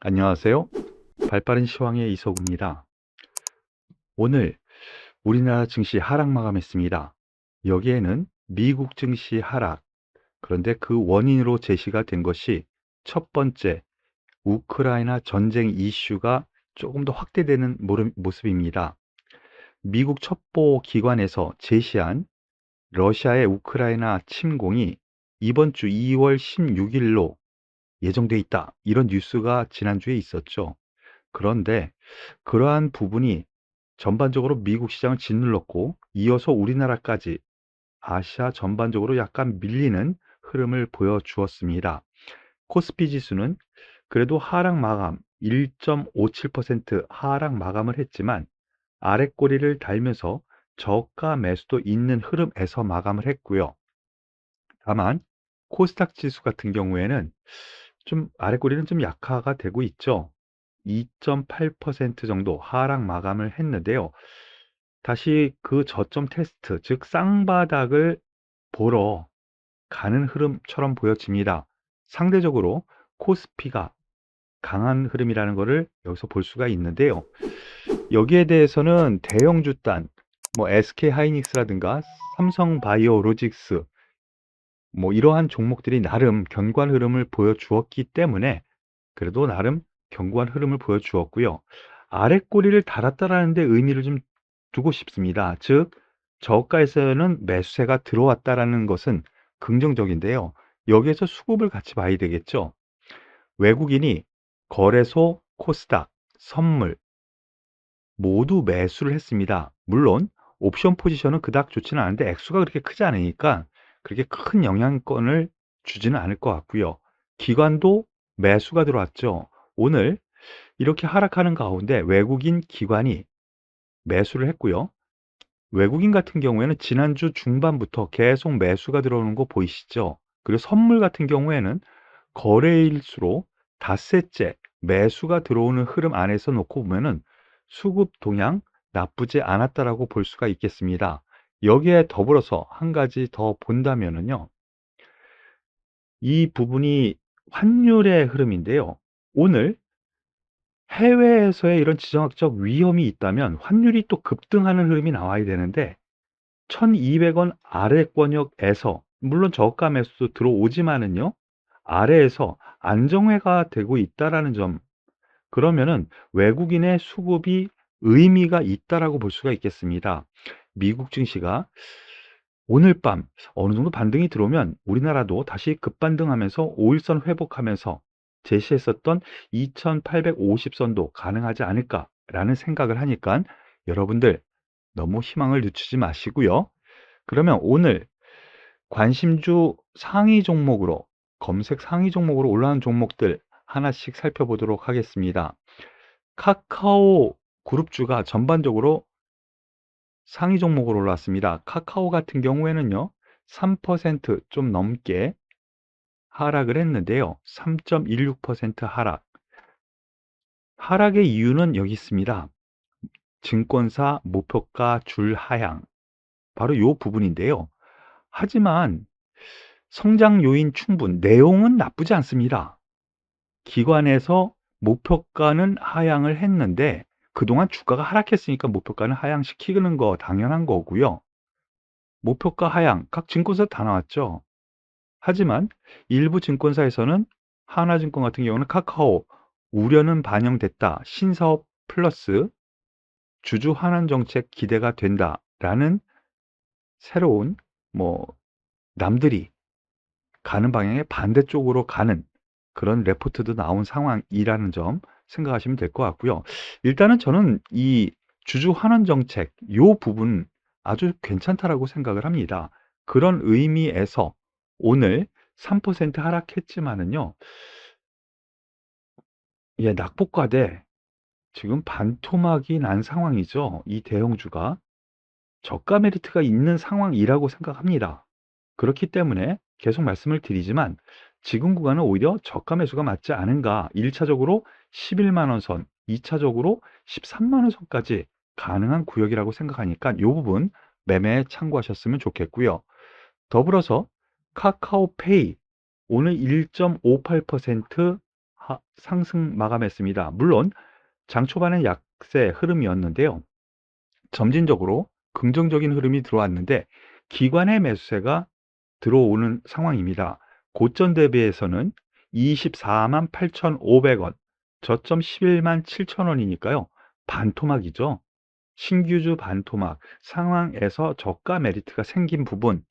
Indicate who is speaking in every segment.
Speaker 1: 안녕하세요. 발빠른 시황의 이석우입니다. 오늘 우리나라 증시 하락 마감했습니다. 여기에는 미국 증시 하락, 그런데 그 원인으로 제시가 된 것이 첫 번째, 우크라이나 전쟁 이슈가 조금 더 확대되는 모습입니다. 미국 첩보 기관에서 제시한 러시아의 우크라이나 침공이 이번 주 2월 16일로 예정돼 있다. 이런 뉴스가 지난주에 있었죠. 그런데 그러한 부분이 전반적으로 미국 시장을 짓눌렀고 이어서 우리나라까지 아시아 전반적으로 약간 밀리는 흐름을 보여주었습니다. 코스피 지수는 그래도 하락 마감 1.57% 하락 마감을 했지만 아랫꼬리를 달면서 저가 매수도 있는 흐름에서 마감을 했고요. 다만 코스닥 지수 같은 경우에는 좀 아랫꼬리는 좀 약화가 되고 있죠. 2.8% 정도 하락 마감을 했는데요. 다시 그 저점 테스트, 즉 쌍바닥을 보러 가는 흐름처럼 보여집니다. 상대적으로 코스피가 강한 흐름이라는 것을 여기서 볼 수가 있는데요. 여기에 대해서는 대형주 단, SK하이닉스라든가 삼성바이오로직스, 이러한 종목들이 나름 견고한 흐름을 보여주었기 때문에 그래도 나름 견고한 흐름을 보여주었고요. 아랫꼬리를 달았다라는 데 의미를 좀 두고 싶습니다. 즉 저가에서는 매수세가 들어왔다라는 것은 긍정적인데요. 여기에서 수급을 같이 봐야 되겠죠. 외국인이 거래소, 코스닥, 선물 모두 매수를 했습니다. 물론 옵션 포지션은 그닥 좋지는 않은데 액수가 그렇게 크지 않으니까 그렇게 큰 영향권을 주지는 않을 것 같고요. 기관도 매수가 들어왔죠. 오늘 이렇게 하락하는 가운데 외국인 기관이 매수를 했고요. 외국인 같은 경우에는 지난주 중반부터 계속 매수가 들어오는 거 보이시죠? 그리고 선물 같은 경우에는 거래일수로 닷새째 매수가 들어오는 흐름 안에서 놓고 보면은 수급 동향 나쁘지 않았다라고 볼 수가 있겠습니다. 여기에 더불어서 한 가지 더 본다면은요. 이 부분이 환율의 흐름인데요. 오늘 해외에서의 이런 지정학적 위험이 있다면 환율이 또 급등하는 흐름이 나와야 되는데 1200원 아래권역에서 물론 저가 매수도 들어오지만은요. 아래에서 안정화가 되고 있다라는 점, 그러면은 외국인의 수급이 의미가 있다라고 볼 수가 있겠습니다. 미국 증시가 오늘 밤 어느 정도 반등이 들어오면 우리나라도 다시 급반등하면서 5일선 회복하면서 제시했었던 2850선도 가능하지 않을까라는 생각을 하니까 여러분들 너무 희망을 늦추지 마시고요. 그러면 오늘 관심주 상위 종목으로 검색 상위 종목으로 올라온 종목들 하나씩 살펴보도록 하겠습니다. 카카오 그룹주가 전반적으로 상위 종목으로 올랐습니다. 카카오 같은 경우에는요, 3%좀 넘게 하락을 했는데요. 3.16% 하락. 하락의 이유는 여기 있습니다. 증권사 목표가 줄 하향. 바로 이 부분인데요. 하지만 성장 요인 충분, 내용은 나쁘지 않습니다. 기관에서 목표가는 하향을 했는데 그동안 주가가 하락했으니까 목표가는 하향시키는 거 당연한 거고요. 목표가 하향, 각 증권사 다 나왔죠. 하지만 일부 증권사에서는 하나증권 같은 경우는 카카오 우려는 반영됐다. 신사업 플러스 주주 환원 정책 기대가 된다라는 새로운 남들이 가는 방향의 반대쪽으로 가는 그런 레포트도 나온 상황이라는 점 생각하시면 될 것 같고요. 일단은 저는 이 주주 환원 정책 요 부분 아주 괜찮다라고 생각을 합니다. 그런 의미에서 오늘 3% 하락했지만은요. 예, 낙폭과대 지금 반토막이 난 상황이죠. 이 대형주가 저가 메리트가 있는 상황이라고 생각합니다. 그렇기 때문에 계속 말씀을 드리지만 지금 구간은 오히려 저가 매수가 맞지 않은가. 1차적으로 11만 원 선, 2차적으로 13만 원 선까지 가능한 구역이라고 생각하니까 이 부분 매매에 참고하셨으면 좋겠고요. 더불어서 카카오페이 오늘 1.58% 상승 마감했습니다. 물론 장 초반엔 약세 흐름이었는데요. 점진적으로 긍정적인 흐름이 들어왔는데 기관의 매수세가 들어오는 상황입니다. 고점 대비해서는 24만 8,500원, 저점 11만 7천원이니까요. 반토막이죠. 신규주 반토막 상황에서 저가 메리트가 생긴 부분,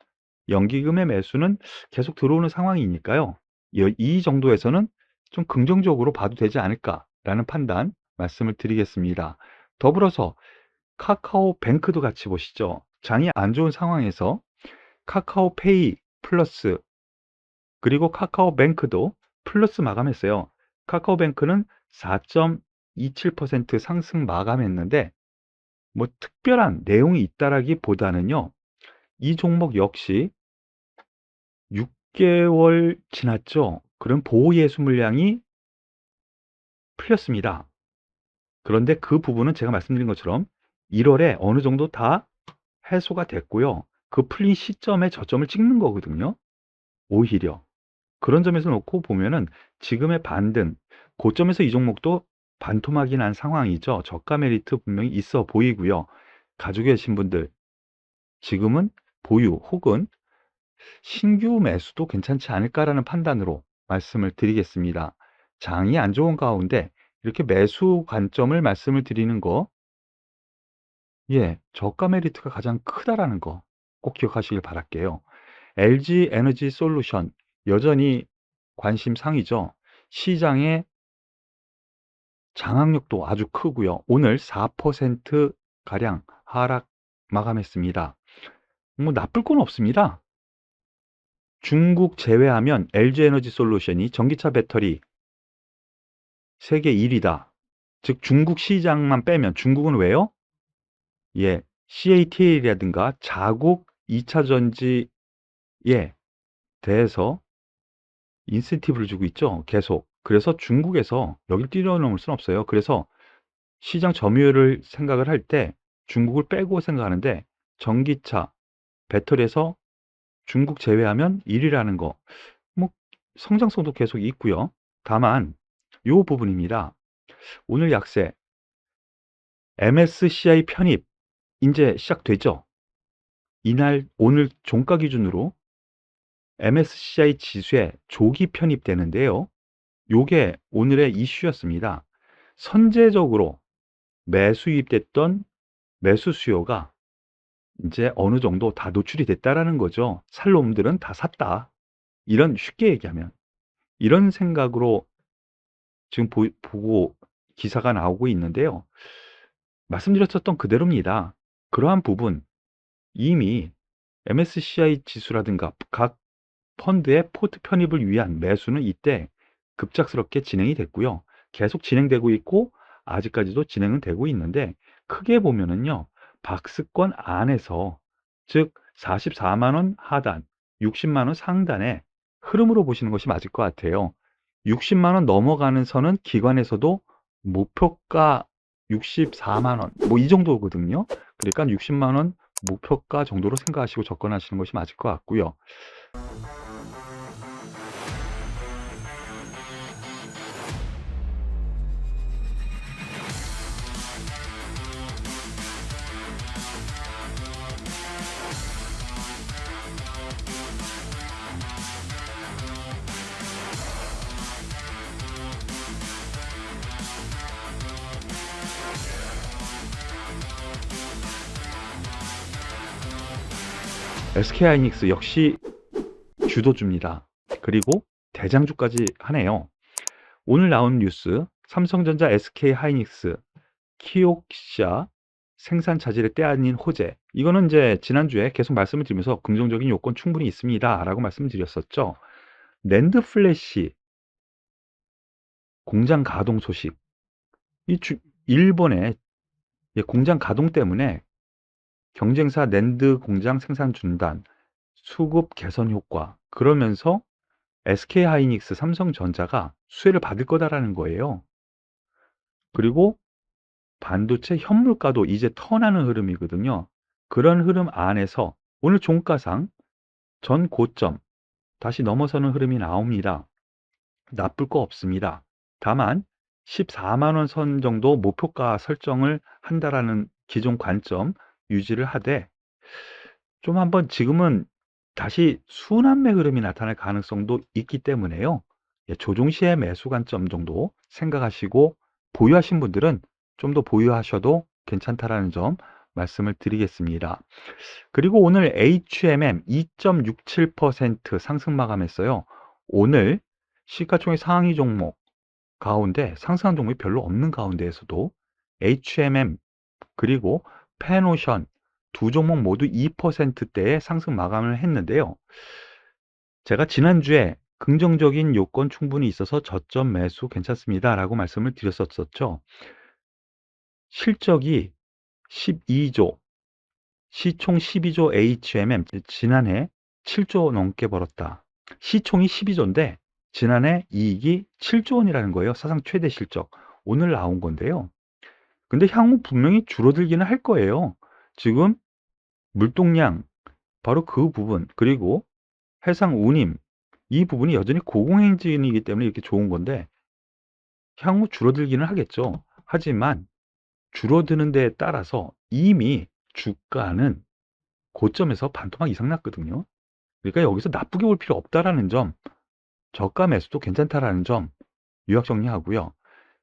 Speaker 1: 연기금의 매수는 계속 들어오는 상황이니까요. 이 정도에서는 좀 긍정적으로 봐도 되지 않을까라는 판단 말씀을 드리겠습니다. 더불어서 카카오뱅크도 같이 보시죠. 장이 안 좋은 상황에서 카카오페이 플러스 그리고 카카오뱅크도 플러스 마감했어요. 카카오뱅크는 4.27% 상승 마감했는데 뭐 특별한 내용이 있다라기보다는요. 이 종목 역시 6개월 지났죠. 그럼 보호예수 물량이 풀렸습니다. 그런데 그 부분은 제가 말씀드린 것처럼 1월에 어느 정도 다 해소가 됐고요. 그 풀린 시점에 저점을 찍는 거거든요. 오히려. 그런 점에서 놓고 보면은 지금의 반등, 고점에서 이 종목도 반토막이 난 상황이죠. 저가 메리트 분명히 있어 보이고요. 가지고 계신 분들, 지금은 보유 혹은 신규 매수도 괜찮지 않을까라는 판단으로 말씀을 드리겠습니다. 장이 안 좋은 가운데 이렇게 매수 관점을 말씀을 드리는 거, 예, 저가 메리트가 가장 크다라는 거 꼭 기억하시길 바랄게요. LG 에너지 솔루션 여전히 관심 상이죠. 시장의 장악력도 아주 크고요. 오늘 4% 가량 하락 마감했습니다. 뭐 나쁠 건 없습니다. 중국 제외하면 LG 에너지 솔루션이 전기차 배터리 세계 1위다. 즉 중국 시장만 빼면 중국은 왜요? 예, CATL이라든가 자국 2차 전지에 대해서 인센티브를 주고 있죠. 계속. 그래서 중국에서 여길 뛰어넘을 수는 없어요. 그래서 시장 점유율을 생각을 할 때 중국을 빼고 생각하는데 전기차, 배터리에서 중국 제외하면 1위라는 거. 뭐 성장성도 계속 있고요. 다만 요 부분입니다. 오늘 약세 MSCI 편입 이제 시작되죠. 이날 오늘 종가 기준으로 MSCI 지수에 조기 편입되는데요. 요게 오늘의 이슈였습니다. 선제적으로 매수 유입됐던 매수 수요가 이제 어느 정도 다 노출이 됐다라는 거죠. 살 놈들은 다 샀다. 이런 쉽게 얘기하면 이런 생각으로 지금 보고 기사가 나오고 있는데요. 말씀드렸었던 그대로입니다. 그러한 부분 이미 MSCI 지수라든가 각 펀드의 포트 편입을 위한 매수는 이때 급작스럽게 진행이 됐고요. 계속 진행되고 있고 아직까지도 진행은 되고 있는데 크게 보면은요. 박스권 안에서 즉 44만 원 하단, 60만 원 상단의 흐름으로 보시는 것이 맞을 것 같아요. 60만 원 넘어가는 선은 기관에서도 목표가 64만 원, 뭐 이 정도거든요. 그러니까 60만 원 목표가 정도로 생각하시고 접근하시는 것이 맞을 것 같고요. SK하이닉스 역시 주도주입니다. 그리고 대장주까지 하네요. 오늘 나온 뉴스 삼성전자 SK하이닉스 키옥시아 생산 차질의 때 아닌 호재. 이거는 이제 지난주에 계속 말씀을 드리면서 긍정적인 요건 충분히 있습니다 라고 말씀을 드렸었죠. 낸드 플래시 공장 가동 소식. 일본의 공장 가동 때문에 경쟁사 낸드 공장 생산 중단, 수급 개선 효과 그러면서 SK하이닉스, 삼성전자가 수혜를 받을 거다라는 거예요. 그리고 반도체 현물가도 이제 턴하는 흐름이거든요. 그런 흐름 안에서 오늘 종가상 전 고점 다시 넘어서는 흐름이 나옵니다. 나쁠 거 없습니다. 다만 14만 원 선 정도 목표가 설정을 한다라는 기존 관점 유지를 하되 좀 한번 지금은 다시 순환매 흐름이 나타날 가능성도 있기 때문에요. 예, 조정 시의 매수 관점 정도 생각하시고 보유하신 분들은 좀 더 보유하셔도 괜찮다라는 점 말씀을 드리겠습니다. 그리고 오늘 HMM 2.67% 상승 마감했어요. 오늘 시가총액 상위 종목 가운데 상승한 종목이 별로 없는 가운데에서도 HMM 그리고 페노션 두 종목 모두 2%대의 상승 마감을 했는데요. 제가 지난주에 긍정적인 요건 충분히 있어서 저점 매수 괜찮습니다 라고 말씀을 드렸었죠. 실적이 12조, 시총 12조 HMM 지난해 7조 넘게 벌었다. 시총이 12조인데 지난해 이익이 7조 원이라는 거예요. 사상 최대 실적. 오늘 나온 건데요. 근데 향후 분명히 줄어들기는 할 거예요. 지금 물동량 바로 그 부분 그리고 해상 운임 이 부분이 여전히 고공행진이기 때문에 이렇게 좋은 건데 향후 줄어들기는 하겠죠. 하지만 줄어드는 데에 따라서 이미 주가는 고점에서 반토막 이상 났거든요. 그러니까 여기서 나쁘게 볼 필요 없다라는 점, 저가 매수도 괜찮다라는 점 요약 정리하고요.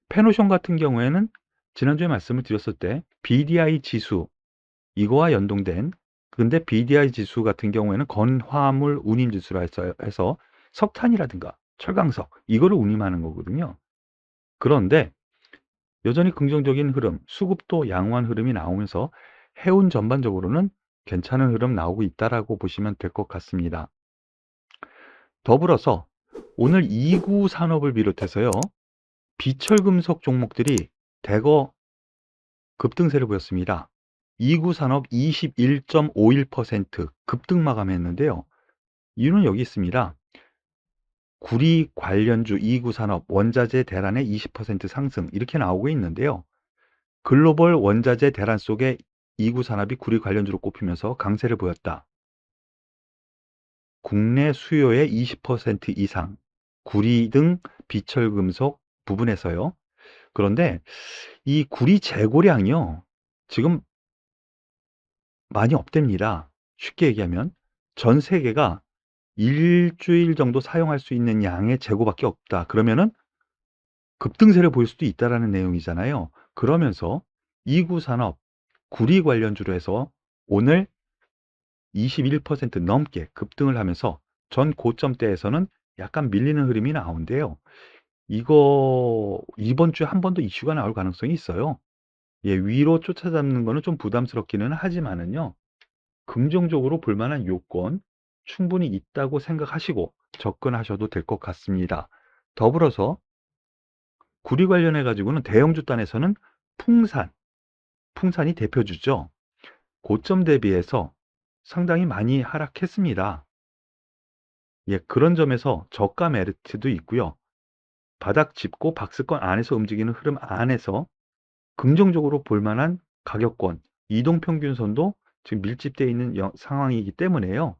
Speaker 1: 페노션 같은 경우에는 지난주에 말씀을 드렸을 때 BDI 지수 이거와 연동된 근데 BDI 지수 같은 경우에는 건화물 운임 지수라 해서 석탄이라든가 철강석 이거를 운임하는 거거든요. 그런데 여전히 긍정적인 흐름, 수급도 양호한 흐름이 나오면서 해운 전반적으로는 괜찮은 흐름 나오고 있다라고 보시면 될 것 같습니다. 더불어서 오늘 2구 산업을 비롯해서요. 비철금속 종목들이 대거 급등세를 보였습니다. 2구 산업 21.51% 급등 마감했는데요. 이유는 여기 있습니다. 구리 관련주 2구 산업 원자재 대란의 20% 상승 이렇게 나오고 있는데요. 글로벌 원자재 대란 속에 2구 산업이 구리 관련주로 꼽히면서 강세를 보였다. 국내 수요의 20% 이상 구리 등 비철금속 부분에서요. 그런데 이 구리 재고량이요. 지금 많이 없답니다. 쉽게 얘기하면 전 세계가 일주일 정도 사용할 수 있는 양의 재고밖에 없다. 그러면은 급등세를 보일 수도 있다라는 내용이잖아요. 그러면서 2구 산업 구리 관련주로 해서 오늘 21% 넘게 급등을 하면서 전 고점대에서는 약간 밀리는 흐름이 나오는데요. 이거 이번 주에 한 번 더 이슈가 나올 가능성이 있어요. 예, 위로 쫓아잡는 거는 좀 부담스럽기는 하지만은요. 긍정적으로 볼 만한 요건 충분히 있다고 생각하시고 접근하셔도 될 것 같습니다. 더불어서 구리 관련해 가지고는 대형주 단에서는 풍산이 대표주죠. 고점 대비해서 상당히 많이 하락했습니다. 예, 그런 점에서 저가 메리트도 있고요. 바닥 짚고 박스권 안에서 움직이는 흐름 안에서 긍정적으로 볼 만한 가격권, 이동평균선도 지금 밀집되어 있는 상황이기 때문에요.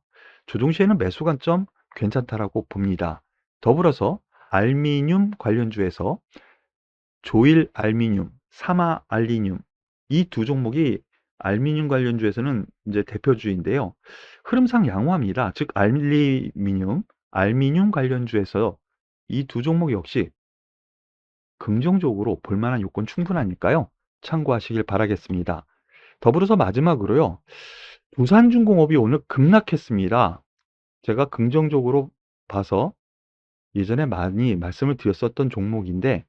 Speaker 1: 조정 시에는 매수 관점 괜찮다라고 봅니다. 더불어서 알미늄 관련주에서 조일 알미늄, 사마 알리늄 이 두 종목이 알미늄 관련주에서는 이제 대표주인데요. 흐름상 양호합니다. 즉 알미늄 관련주에서 이 두 종목 역시 긍정적으로 볼 만한 요건 충분하니까요. 참고하시길 바라겠습니다. 더불어서 마지막으로요. 두산중공업이 오늘 급락했습니다. 제가 긍정적으로 봐서 예전에 많이 말씀을 드렸었던 종목인데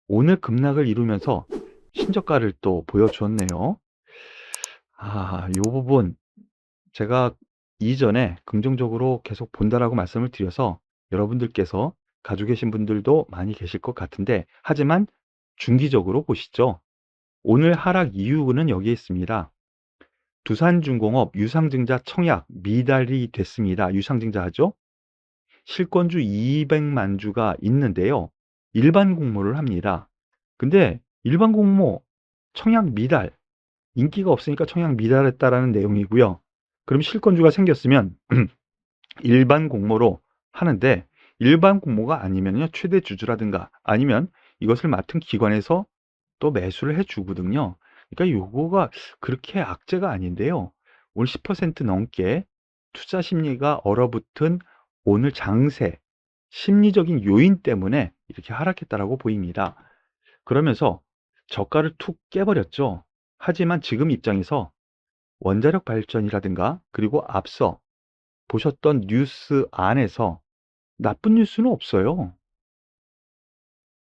Speaker 1: 오늘 급락을 이루면서 신저가를 또 보여주었네요. 이 부분 제가 이전에 긍정적으로 계속 본다라고 말씀을 드려서 여러분들께서 가지고 계신 분들도 많이 계실 것 같은데 하지만 중기적으로 보시죠. 오늘 하락 이유는 여기에 있습니다. 두산중공업 유상증자 청약 미달이 됐습니다. 유상증자하죠. 실권주 200만 주가 있는데요. 일반 공모를 합니다. 근데 일반 공모 청약 미달 인기가 없으니까 청약 미달했다라는 내용이고요. 그럼 실권주가 생겼으면 일반 공모로 하는데 일반 공모가 아니면요 최대 주주라든가 아니면 이것을 맡은 기관에서 또 매수를 해 주거든요. 그러니까 요거가 그렇게 악재가 아닌데요. 오늘 10% 넘게 투자 심리가 얼어붙은 오늘 장세, 심리적인 요인 때문에 이렇게 하락했다라고 보입니다. 그러면서 저가를 툭 깨버렸죠. 하지만 지금 입장에서 원자력 발전이라든가 그리고 앞서 보셨던 뉴스 안에서 나쁜 뉴스는 없어요.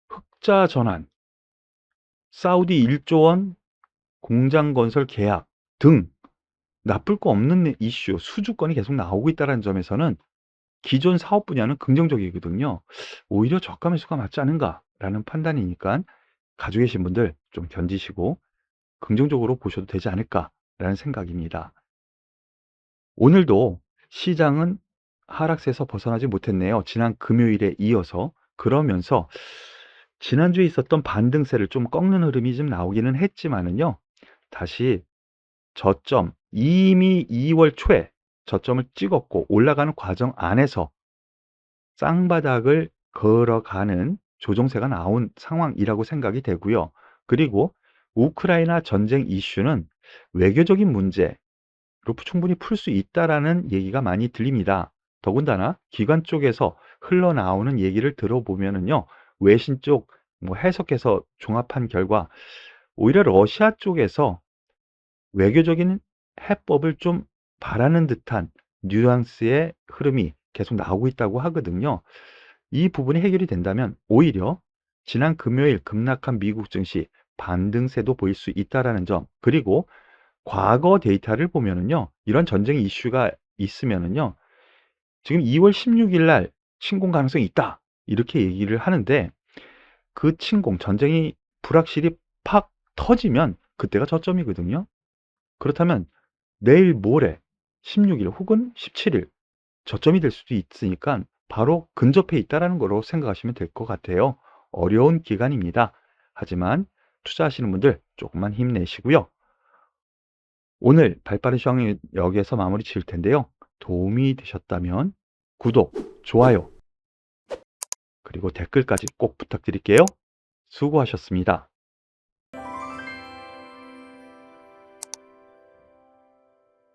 Speaker 1: 흑자 전환, 사우디 1조 원 공장 건설 계약 등 나쁠 거 없는 이슈, 수주권이 계속 나오고 있다는 점에서는 기존 사업 분야는 긍정적이거든요. 오히려 저가 매수가 맞지 않은가라는 판단이니까 가지고 계신 분들 좀 견디시고 긍정적으로 보셔도 되지 않을까라는 생각입니다. 오늘도 시장은 하락세에서 벗어나지 못했네요. 지난 금요일에 이어서. 그러면서 지난주에 있었던 반등세를 좀 꺾는 흐름이 좀 나오기는 했지만은요. 다시 저점, 이미 2월 초에 저점을 찍었고 올라가는 과정 안에서 쌍바닥을 걸어가는 조정세가 나온 상황이라고 생각이 되고요. 그리고 우크라이나 전쟁 이슈는 외교적인 문제로 충분히 풀 수 있다라는 얘기가 많이 들립니다. 더군다나 기관 쪽에서 흘러나오는 얘기를 들어보면은요. 외신 쪽 뭐 해석해서 종합한 결과 오히려 러시아 쪽에서 외교적인 해법을 좀 바라는 듯한 뉘앙스의 흐름이 계속 나오고 있다고 하거든요. 이 부분이 해결이 된다면 오히려 지난 금요일 급락한 미국 증시 반등세도 보일 수 있다라는 점, 그리고 과거 데이터를 보면은요, 이런 전쟁 이슈가 있으면은요, 지금 2월 16일 날 침공 가능성이 있다 이렇게 얘기를 하는데 그 침공 전쟁이 불확실히 팍 터지면 그때가 저점이거든요. 그렇다면 내일 모레 16일 혹은 17일 저점이 될 수도 있으니까 바로 근접해 있다라는 거로 생각하시면 될 것 같아요. 어려운 기간입니다. 하지만 투자하시는 분들 조금만 힘내시고요. 오늘 발빠른 시황이 여기에서 마무리 지을 텐데요. 도움이 되셨다면 구독, 좋아요, 그리고 댓글까지 꼭 부탁드릴게요. 수고하셨습니다.